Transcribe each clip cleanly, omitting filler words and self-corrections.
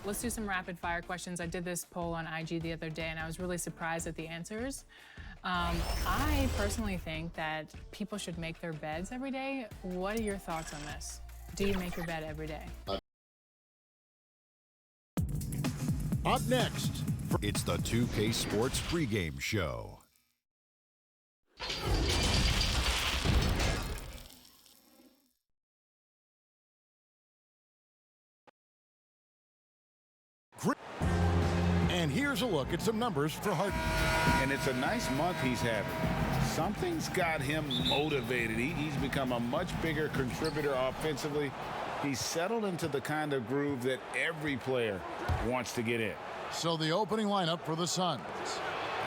Let's do some rapid fire questions. I did this poll on IG the other day and I was really surprised at the answers. I personally think that people should make their beds every day. What are your thoughts on this? Do you make your bed every day? Up next, it's the 2K Sports Pregame Show. And here's a look at some numbers for Harden. And it's a nice month he's having. Something's got him motivated. He's become a much bigger contributor offensively. He's settled into the kind of groove that every player wants to get in. So the opening lineup for the Suns.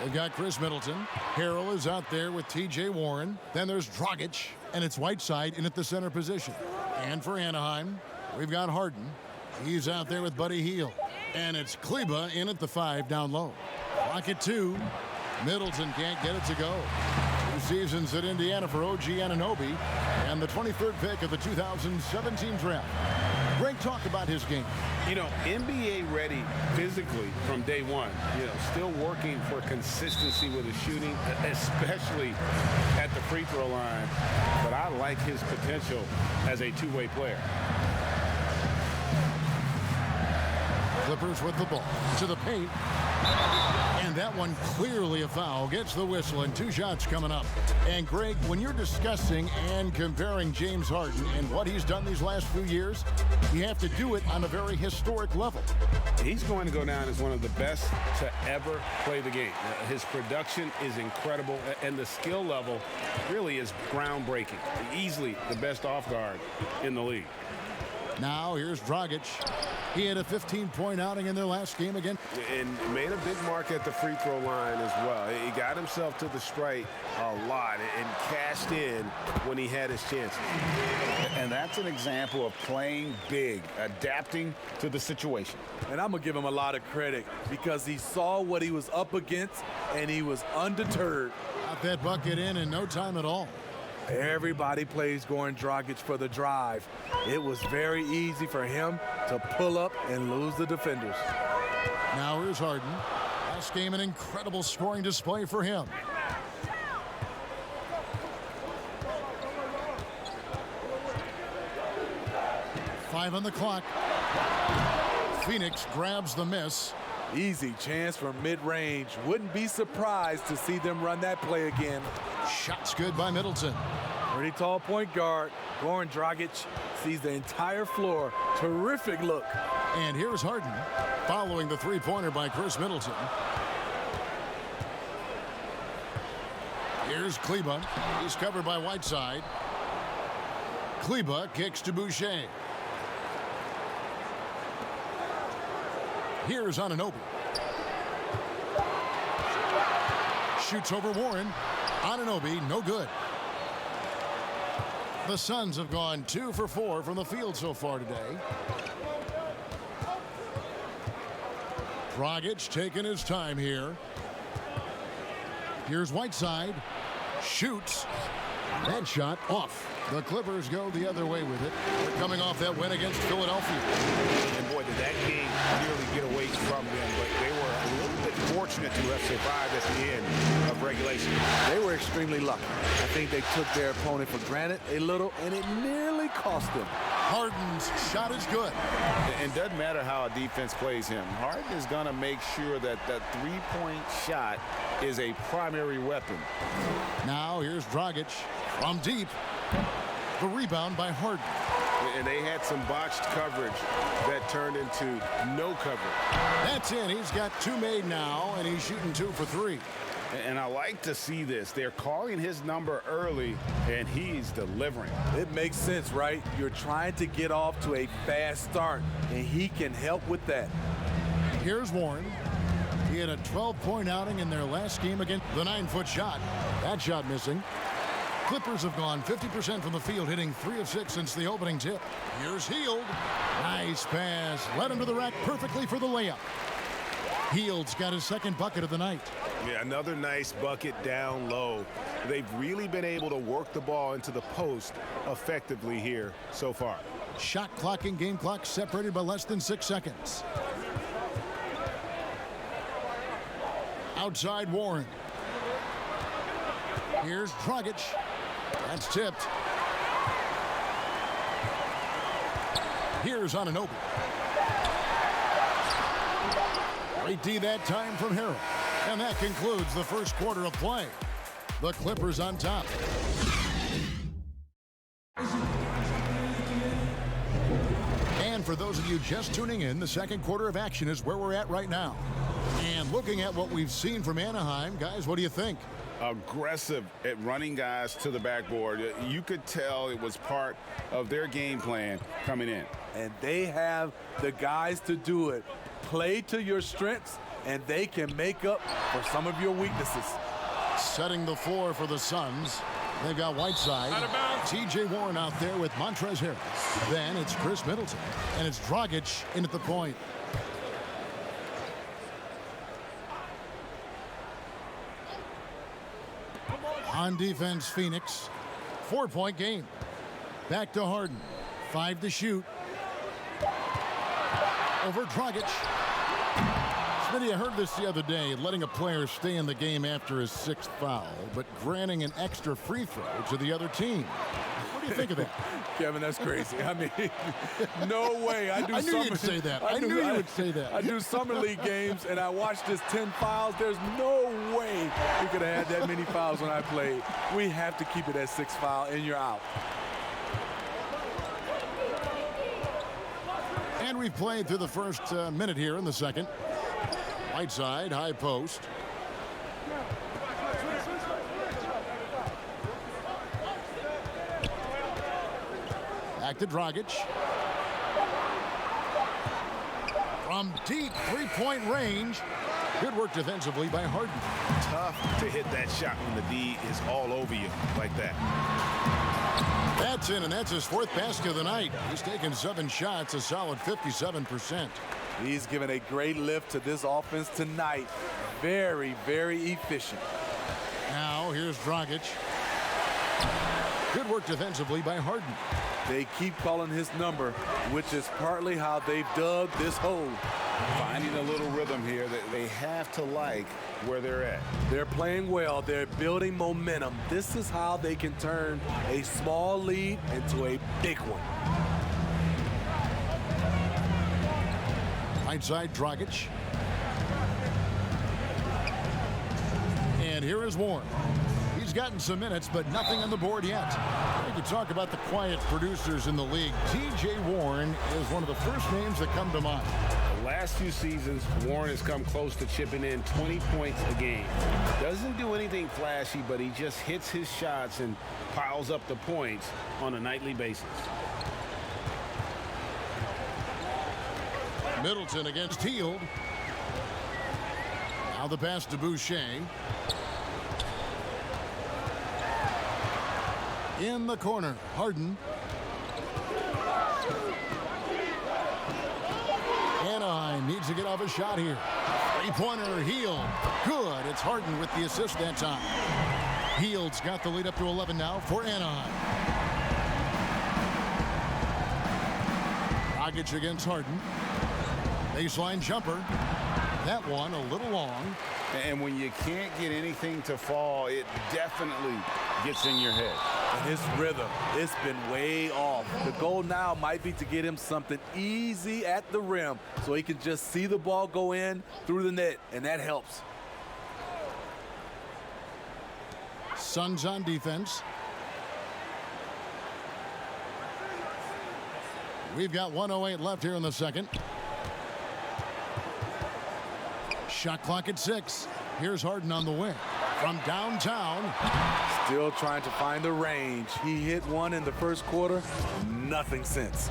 They've got Chris Middleton. Harrell is out there with T.J. Warren. Then there's Dragic, and it's Whiteside in at the center position. And for Anaheim, we've got Harden. He's out there with Buddy Hield. And it's Kleba in at the 5 down low. Clock at 2. Middleton can't get it to go. 2 seasons at Indiana for OG Anunoby and the 23rd pick of the 2017 draft. Greg talked about his game. You know, NBA ready physically from day one. You know, still working for consistency with his shooting, especially at the free throw line. But I like his potential as a two-way player. Clippers with the ball to the paint. And that one clearly a foul. Gets the whistle and 2 shots coming up. And Greg, when you're discussing and comparing James Harden and what he's done these last few years, you have to do it on a very historic level. He's going to go down as one of the best to ever play the game. His production is incredible, and the skill level really is groundbreaking. Easily the best off guard in the league. Now here's Dragic. He had a 15-point outing in their last game again. And made a big mark at the free throw line as well. He got himself to the stripe a lot and cashed in when he had his chances. And that's an example of playing big, adapting to the situation. And I'm going to give him a lot of credit because he saw what he was up against and he was undeterred. Got that bucket in no time at all. Everybody plays Goran Dragic for the drive. It was very easy for him to pull up and lose the defenders. Now here's Harden. Last game, an incredible scoring display for him. Five on the clock. Phoenix grabs the miss. Easy chance from mid-range. Wouldn't be surprised to see them run that play again. Shots good by Middleton. Pretty tall point guard. Goran Dragic sees the entire floor. Terrific look. And here's Harden following the three-pointer by Chris Middleton. Here's Kleba. He's covered by Whiteside. Kleba kicks to Boucher. Here's Anunoby. Shoots over Warren. Anunoby, no good. The Suns have gone 2 for 4 from the field so far today. Dragic taking his time here. Here's Whiteside. Shoots. That shot off. The Clippers go the other way with it. They're coming off that win against Philadelphia. And boy, did that game nearly get away from them, but they were a little bit fortunate to have survived at the end of regulation. They were extremely lucky. I think they took their opponent for granted a little, and it nearly cost them. Harden's shot is good. And doesn't matter how a defense plays him. Harden is going to make sure that that three-point shot is a primary weapon. Now here's Dragic from deep. The rebound by Harden. And they had some botched coverage that turned into no coverage. That's in. He's got 2 made now, and he's shooting 2 for 3. And I like to see this. They're calling his number early, and he's delivering. It makes sense, right? You're trying to get off to a fast start, and he can help with that. Here's Warren. He had a 12-point outing in their last game against the 9-foot shot. That shot missing. Clippers have gone 50% from the field, hitting 3 of 6 since the opening tip. Here's Hield. Nice pass. Led him to the rack perfectly for the layup. Hield's got his second bucket of the night. Yeah, another nice bucket down low. They've really been able to work the ball into the post effectively here so far. Shot clock and game clock separated by less than 6 seconds. Outside Warren. Here's Dragic. That's tipped. Here's Anaheim. Great D that time from Harrell. And that concludes the first quarter of play. The Clippers on top. And for those of you just tuning in, the second quarter of action is where we're at right now. And looking at what we've seen from Anaheim, guys, what do you think? Aggressive at running guys to the backboard. You could tell it was part of their game plan coming in. And they have the guys to do it. Play to your strengths, and they can make up for some of your weaknesses. Setting the floor for the Suns. They've got Whiteside. T.J. Warren out there with Montrezl Harrell. Then it's Chris Middleton. And it's Dragic in at the point. On defense, Phoenix. 4-point game. Back to Harden. 5 to shoot. Over Dragic. Smitty, I heard this the other day, letting a player stay in the game after his 6th foul, but granting an extra free throw to the other team. What do you think of that? Kevin, that's crazy. I mean, no way. I knew you'd say that. I knew you would say that. I do summer league games, and I watched this 10 fouls. There's no way we could have had that many fouls when I played. We have to keep it at 6 foul, and you're out. And we've played through the first minute here in the second. Whiteside, high post. Back to Dragic. From deep three-point range. Good work defensively by Harden. Tough to hit that shot when the D is all over you like that. That's in, and that's his 4th basket of the night. He's taken 7 shots, a solid 57%. He's given a great lift to this offense tonight. Very, very efficient. Now here's Dragic. Good work defensively by Harden. They keep calling his number, which is partly how they've dug this hole. Finding a little rhythm here that they have to like where they're at. They're playing well. They're building momentum. This is how they can turn a small lead into a big one. Outside Dragic. And here is Warren. He's gotten some minutes, but nothing on the board yet. We can talk about the quiet producers in the league. T.J. Warren is one of the first names that come to mind. The last few seasons, Warren has come close to chipping in 20 points a game. Doesn't do anything flashy, but he just hits his shots and piles up the points on a nightly basis. Middleton against Hield. Now the pass to Boucher. In the corner, Harden. Anaheim needs to get off a shot here. Three-pointer, Hield. Good. It's Harden with the assist that time. Hield's got the lead up to 11 now for Anaheim. Dragic against Harden. Baseline jumper. That one a little long. And when you can't get anything to fall, it definitely gets in your head. And his rhythm, it's been way off. The goal now might be to get him something easy at the rim so he can just see the ball go in through the net, and that helps. Suns on defense. We've got 1:08 left here in the second. Shot clock at 6. Here's Harden on the wing. From downtown. Still trying to find the range. He hit one in the first quarter. Nothing since.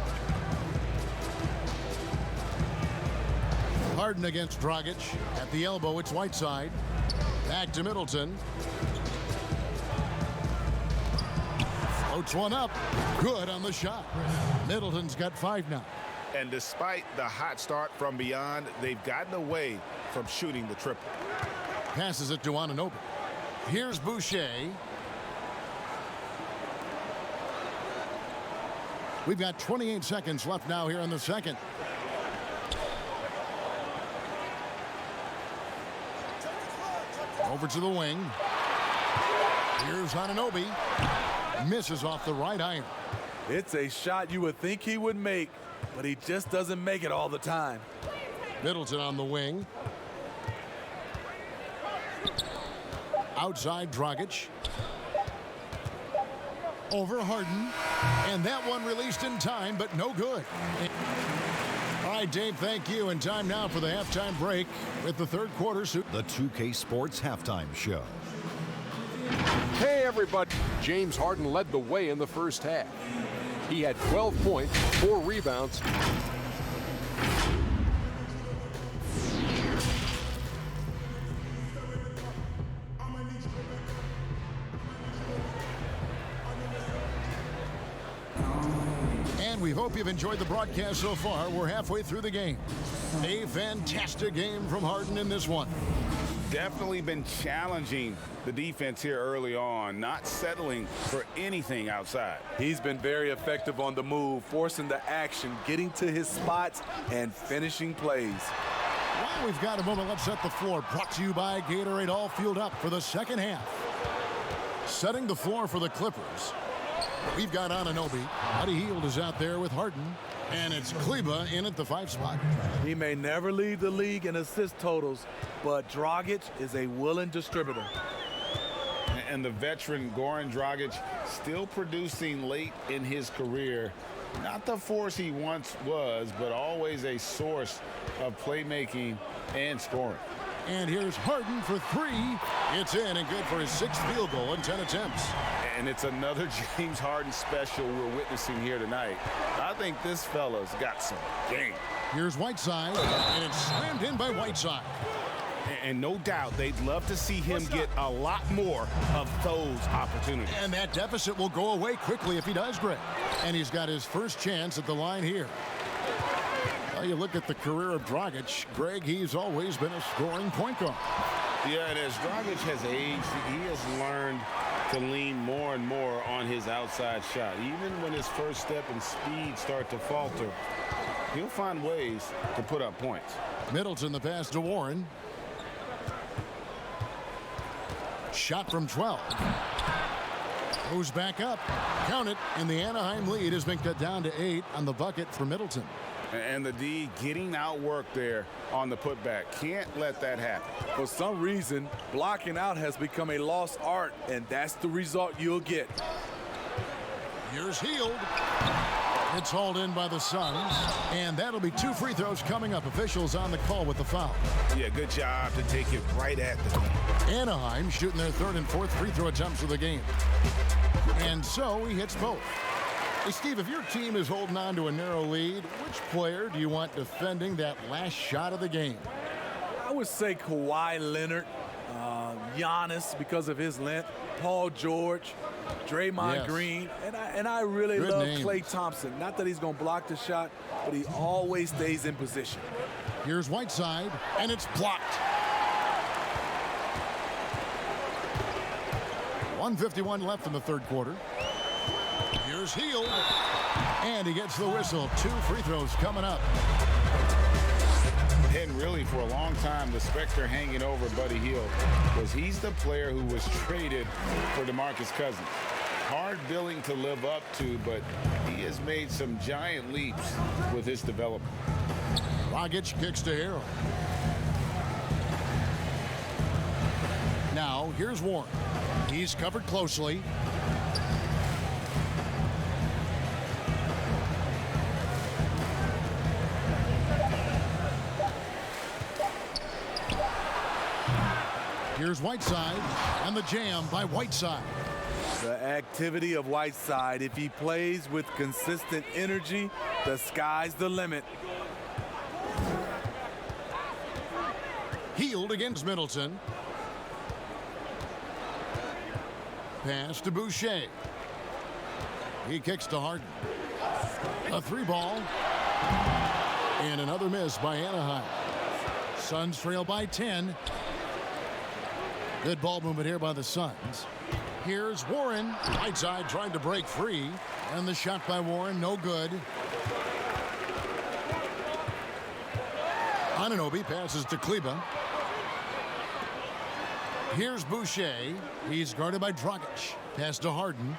Harden against Dragic. At the elbow, it's Whiteside. Back to Middleton. Floats one up. Good on the shot. Middleton's got 5 now. And despite the hot start from beyond, they've gotten away from shooting the triple. Passes it to Anaheim. Here's Boucher. We've got 28 seconds left now here in the second. Over to the wing. Here's Ananobi. Misses off the right iron. It's a shot you would think he would make, but he just doesn't make it all the time. Middleton on the wing. Outside Dragic. Over Harden. And that one released in time, but no good. All right, Dave, thank you. And time now for the halftime break with the third quarter. The 2K Sports Halftime Show. Hey, everybody. James Harden led the way in the first half. He had 12 points, 4 rebounds. And we hope you've enjoyed the broadcast so far. We're halfway through the game. A fantastic game from Harden in this one. Definitely been challenging the defense here early on, not settling for anything outside. He's been very effective on the move, forcing the action, getting to his spots, and finishing plays. While we've got a moment, let's set the floor. Brought to you by Gatorade, all fueled up for the second half. Setting the floor for the Clippers. We've got Anunoby. Buddy Hield is out there with Harden. And it's Kleba in at the 5 spot. He may never lead the league in assist totals, but Dragic is a willing distributor. And the veteran Goran Dragic still producing late in his career. Not the force he once was, but always a source of playmaking and scoring. And here's Harden for 3. It's in and good for his 6th field goal in 10 attempts. And it's another James Harden special we're witnessing here tonight. I think this fella's got some game. Here's Whiteside, and it's slammed in by Whiteside. And no doubt they'd love to see him get a lot more of those opportunities. And that deficit will go away quickly if he does, Greg. And he's got his first chance at the line here. Well, you look at the career of Dragic, Greg, he's always been a scoring point guard. Yeah, and as Dragic has aged, he has learned to lean more and more on his outside shot. Even when his first step and speed start to falter, he'll find ways to put up points. Middleton the pass to Warren. Shot from 12. Goes back up. Count it. And the Anaheim lead has been cut down to 8 on the bucket for Middleton. And the D getting outworked there on the putback. Can't let that happen. For some reason, blocking out has become a lost art, and that's the result you'll get. Here's Hield. It's hauled in by the Suns. And that'll be 2 free throws coming up. Officials on the call with the foul. Yeah, good job to take it right at them. Anaheim shooting their 3rd and 4th free throw attempts of the game. And so he hits both. Hey, Steve, if your team is holding on to a narrow lead, which player do you want defending that last shot of the game? I would say Kawhi Leonard, Giannis because of his length, Paul George, Draymond Green, and I really love Klay Thompson. Not that he's going to block the shot, but he always stays in position. Here's Whiteside, and it's blocked. 1:51 left in the third quarter. Here's Hield, and he gets the whistle. 2 free throws coming up. And really, for a long time, the specter hanging over Buddy Hield was he's the player who was traded for DeMarcus Cousins. Hard billing to live up to, but he has made some giant leaps with his development. Dragic kicks to Harrell. Now, here's Warren. He's covered closely. Here's Whiteside, and the jam by Whiteside. The activity of Whiteside, if he plays with consistent energy, the sky's the limit. Hield against Middleton. Pass to Boucher. He kicks to Harden. A 3-ball. And another miss by Anaheim. Suns trail by 10. Good ball movement here by the Suns. Here's Warren. Whiteside trying to break free. And the shot by Warren, no good. Anunoby passes to Kleba. Here's Boucher. He's guarded by Dragic. Pass to Harden.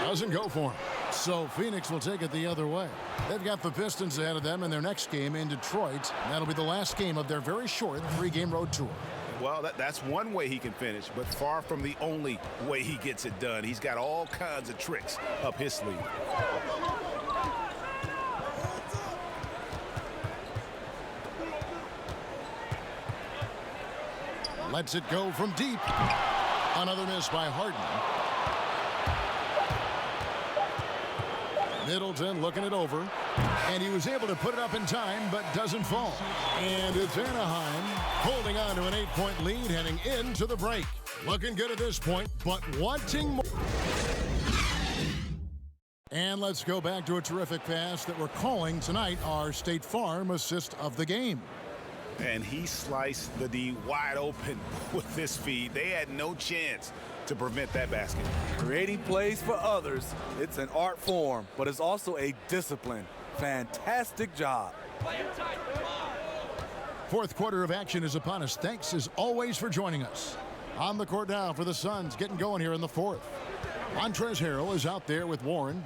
Doesn't go for him. So Phoenix will take it the other way. They've got the Pistons ahead of them in their next game in Detroit. That'll be the last game of their very short 3-game road tour. Well, that's one way he can finish, but far from the only way he gets it done. He's got all kinds of tricks up his sleeve. Lets it go from deep. Another miss by Harden. Middleton looking it over. And he was able to put it up in time, but doesn't fall. And it's Anaheim holding on to an 8-point lead heading into the break. Looking good at this point, but wanting more. And let's go back to a terrific pass that we're calling tonight our State Farm assist of the game. And he sliced the D wide open with this feed. They had no chance to prevent that basket. Creating plays for others, it's an art form, but it's also a discipline. Fantastic job. Fourth quarter of action is upon us. Thanks as always for joining us. On the court now for the Suns, getting going here in the fourth. Montrezl Harrell is out there with Warren.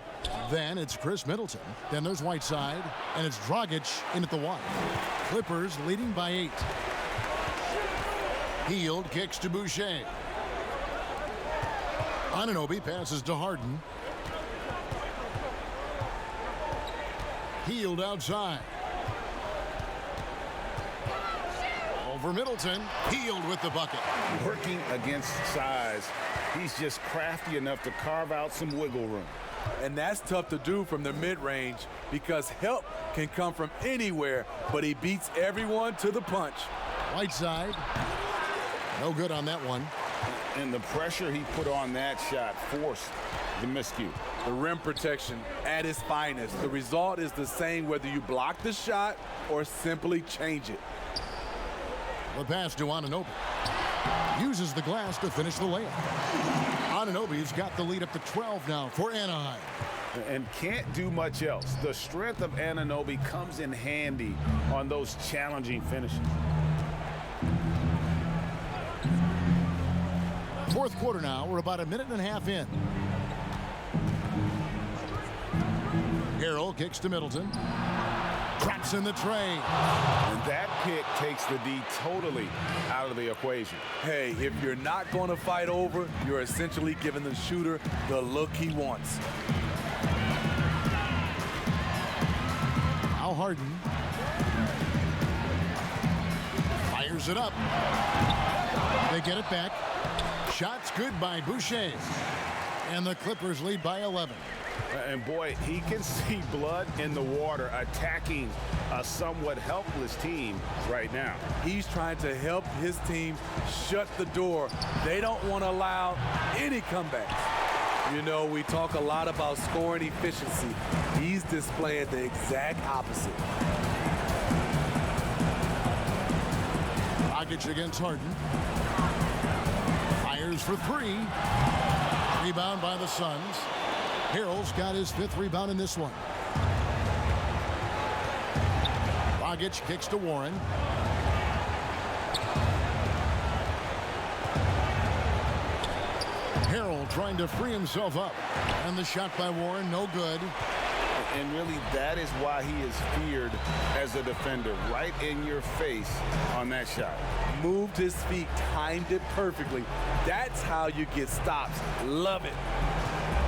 Then it's Chris Middleton. Then there's Whiteside. And it's Dragic in at the 1. Clippers leading by 8. Hield kicks to Boucher. Anunoby passes to Harden. Hield outside. Over Middleton. Hield with the bucket. Working against size, he's just crafty enough to carve out some wiggle room. And that's tough to do from the mid-range because help can come from anywhere, but he beats everyone to the punch. Whiteside. No good on that one. And the pressure he put on that shot forced the miscue. The rim protection at its finest. The result is the same whether you block the shot or simply change it. The pass to Anunoby. Uses the glass to finish the layup. Anunoby's got the lead up to 12 now for Anaheim. And can't do much else. The strength of Anunoby comes in handy on those challenging finishes. Fourth quarter now. We're about a minute and a half in. Harrell kicks to Middleton. Traps in the tray. And that pick takes the D totally out of the equation. Hey, if you're not going to fight over, you're essentially giving the shooter the look he wants. Now Harden. Fires it up. They get it back. Shots good by Boucher. And the Clippers lead by 11. And boy, he can see blood in the water attacking a somewhat helpless team right now. He's trying to help his team shut the door. They don't want to allow any comebacks. You know, we talk a lot about scoring efficiency. He's displaying the exact opposite. Dragic against Harden. Fires for 3. Rebound by the Suns. Harrell's got his 5th rebound in this one. Dragic kicks to Warren. Harrell trying to free himself up. And the shot by Warren, no good. And really, that is why he is feared as a defender. Right in your face on that shot. Moved his feet, timed it perfectly. That's how you get stops. Love it.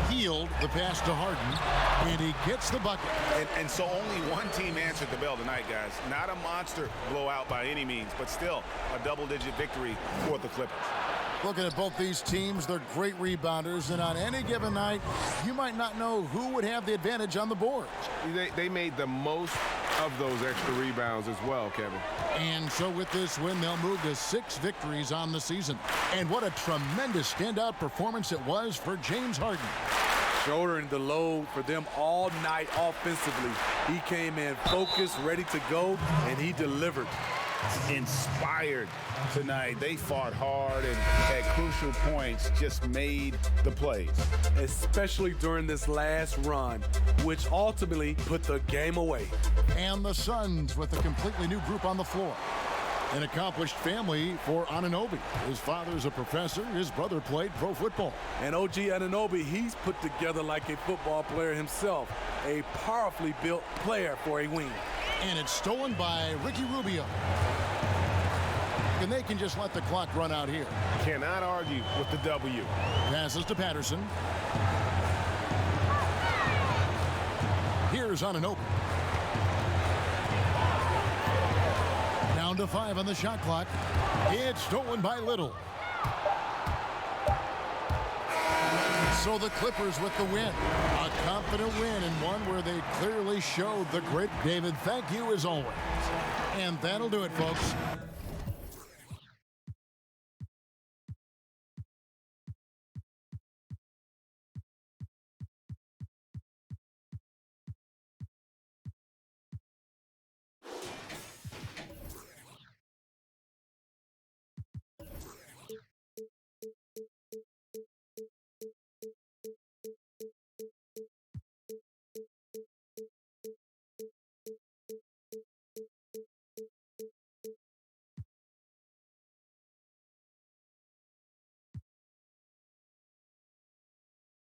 Hield the pass to Harden, and he gets the bucket. And so only one team answered the bell tonight, guys. Not a monster blowout by any means, but still a double-digit victory for the Clippers. Looking at both these teams, they're great rebounders, and on any given night, you might not know who would have the advantage on the board. They made the most of those extra rebounds as well, Kevin. And so with this win, they'll move to 6 victories on the season. And what a tremendous standout performance it was for James Harden. Shouldering the load for them all night offensively. He came in focused, ready to go, and he delivered. Inspired tonight. They fought hard and at crucial points just made the plays. Especially during this last run, which ultimately put the game away. And the Suns with a completely new group on the floor. An accomplished family for Anunoby. His father's a professor. His brother played pro football. And OG Anunoby, he's put together like a football player himself. A powerfully built player for a wing. And it's stolen by Ricky Rubio. And they can just let the clock run out here. Cannot argue with the W. Passes to Patterson. Here's Anunoby. Down to 5 on the shot clock. It's stolen by Little. So the Clippers with the win. A confident win and one where they clearly showed the grit. David, thank you as always. And that'll do it, folks.